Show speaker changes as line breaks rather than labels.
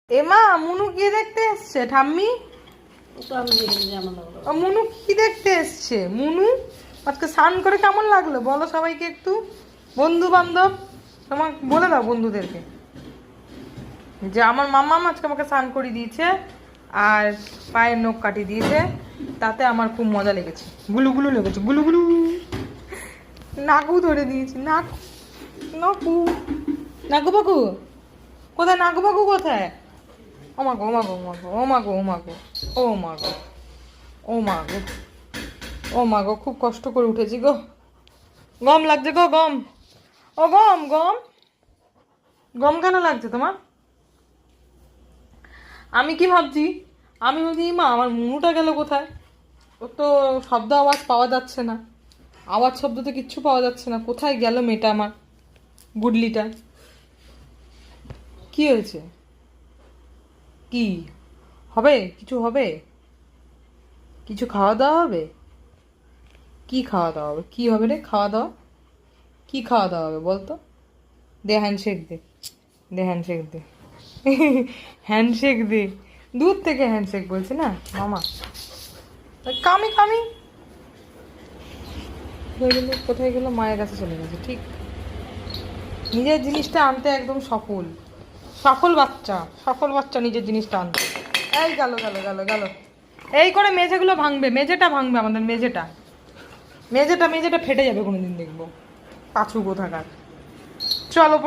এমা মুনু কি দেখতে এসছে ঠাম্মি? মুনু কি দেখতে এসছে? মুনু আজকে স্নান করে কেমন লাগলো বলো সবাইকে একটু। বন্ধু বান্ধব তোমাকে বলে দাও বন্ধুদেরকে যে আমার মামা আজকে আমাকে স্নান করে দিয়েছে আর পায়ের নখ কাটিয়ে দিয়েছে, তাতে আমার খুব মজা লেগেছে। গুলুগুলু লেগেছে, গুলুগুলু। নাকু ধরে দিয়েছি, নাকু নাকু নাকু বাকু কোথায়? নাকু বাকু কোথায়? ও মা গো, ও মা গো, ও মা গো, ও মা গো, ও মা গো, ও মা গো, ও মা গো, খুব কষ্ট করে উঠেছি গো। গম লাগছে গো, গম। ও গম, গম, গম কেন লাগছে তোমার? আমি কি ভাবছি, আমি বলছি মা আমার মুনুটা গেল কোথায়? ওর তো শব্দ আওয়াজ পাওয়া যাচ্ছে না, আওয়াজ শব্দ তো কিচ্ছু পাওয়া যাচ্ছে না। কোথায় গেল মেয়েটা আমার, গুডলিটা? কি হয়েছে? কি হবে? কিছু হবে? কিছু খাওয়া দাওয়া হবে? কি খাওয়া দাওয়া হবে? কি হবে রে খাওয়া দাওয়া? কি খাওয়া দাওয়া হবে বলতো? দে হ্যান্ডশেক দে, দে হ্যান্ডশেক দে। হ্যান্ডশেক দে, দূর থেকে হ্যান্ডশেক বলছে না মামা। কামি কামি হয়ে গেল, কোথায় গেল? মায়ের কাছে চলে গেছে। ঠিক নিজের জিনিসটা আনতে একদম সফল, সফল বাচ্চা, সফল বাচ্চা নিজের জিনিসটা আনতে। এই গেল গেল গেল গেল। এই করে মেঝেগুলো ভাঙবে, মেঝেটা ভাঙবে, আমাদের মেঝেটা, মেঝেটা মেঝেটা ফেটে যাবে কোনোদিন দেখবো, পাঁচু কোথাকার। চলো।